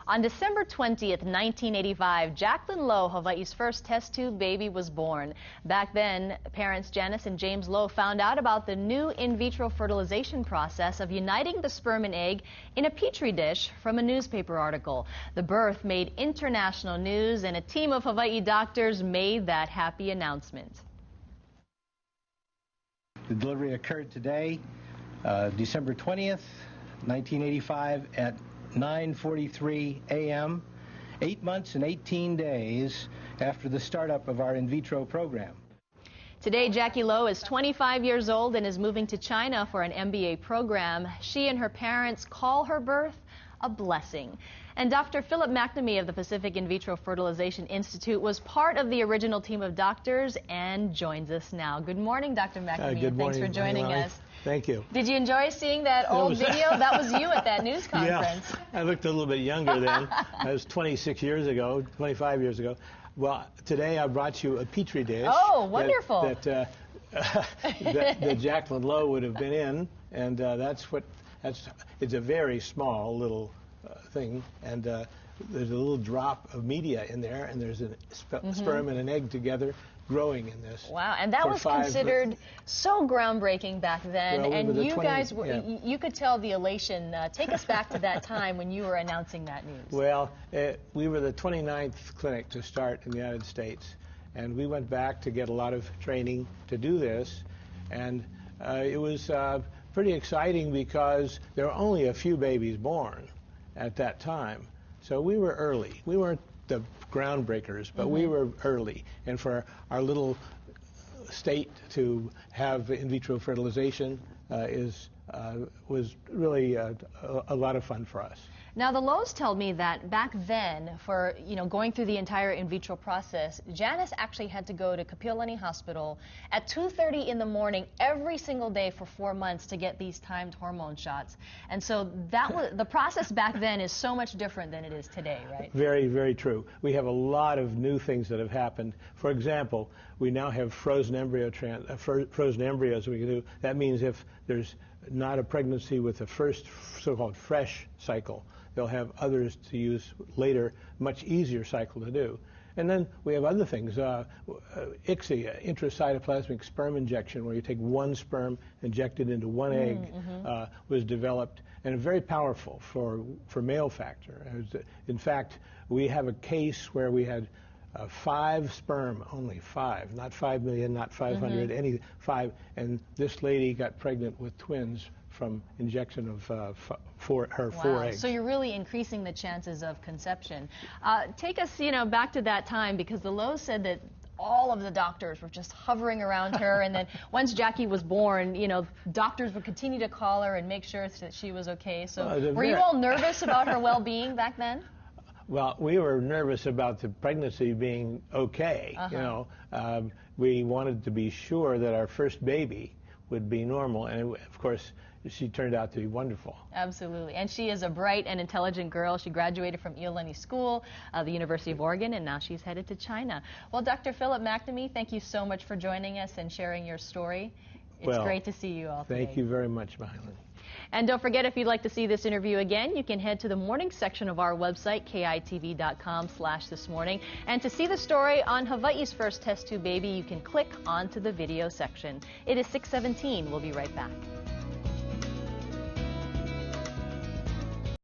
On December 20th, 1985, Jacquelyn Low, Hawaii's first test tube baby, was born. Back then, parents Janice and James Low found out about the new in vitro fertilization process of uniting the sperm and egg in a petri dish from a newspaper article. The birth made international news, and a team of Hawaii doctors made that happy announcement. The delivery occurred today, December 20th, 1985 at 9:43 a.m., 8 months and 18 days after the startup of our in vitro program. Today, Jacquelyn Low is 25 years old and is moving to China for an MBA program. She and her parents call her birth a blessing. And Dr. Philip McNamee of the Pacific In Vitro Fertilization Institute was part of the original team of doctors and joins us now. Good morning, Dr. McNamee. Good morning. Thanks for joining us. Thank you. Did you enjoy seeing that old video? That was you at that news conference. Yeah, I looked a little bit younger then. That was 26 years ago, 25 years ago. Well, today I brought you a petri dish. Oh, wonderful. That Jacquelyn Low would have been in, and it's a very small little thing, and there's a little drop of media in there, and there's a sperm and an egg together growing in this. Wow, and that was considered so groundbreaking back then. Well, and you guys, you could tell the elation. Take us back to that time when you were announcing that news. Well, we were the 29th clinic to start in the United States, and we went back to get a lot of training to do this, and it was pretty exciting because there were only a few babies born at that time. So we were early. We weren't the groundbreakers, but we were early. And for our little state to have in vitro fertilization was really a lot of fun for us. Now, the Lows told me that back then, for going through the entire in vitro process, Janice actually had to go to Kapiolani Hospital at 2:30 in the morning every single day for 4 months to get these timed hormone shots. And so that was the process back then is so much different than it is today, right? Very, very true. We have a lot of new things that have happened. For example, we now have frozen embryos we can do. That means if there's not a pregnancy with the first so-called fresh cycle, they'll have others to use later, much easier cycle to do. And then we have other things. ICSI, intracytoplasmic sperm injection, where you take one sperm, inject it into one egg, was developed, and very powerful for male factor. In fact, we have a case where we had 5 sperm, only 5, not 5 million, not 500, any 5, and this lady got pregnant with twins from injection of her 4 eggs. So you're really increasing the chances of conception. Take us, back to that time, because the Lows said that all of the doctors were just hovering around her, and then once Jacqui was born, doctors would continue to call her and make sure that she was okay. So were you all nervous about her well-being back then? Well, we were nervous about the pregnancy being okay. We wanted to be sure that our first baby would be normal, and of course she turned out to be wonderful. Absolutely. And she is a bright and intelligent girl. She graduated from Iolani School, the University of Oregon, and now she's headed to China. Well, Dr. Philip McNamee, thank you so much for joining us and sharing your story. It's great to see you all today. Thank you very much, Madeline. And don't forget, if you'd like to see this interview again, you can head to the morning section of our website, kitv.com/thismorning. And to see the story on Hawaii's first test tube baby, you can click onto the video section. It is 6:17. We'll be right back.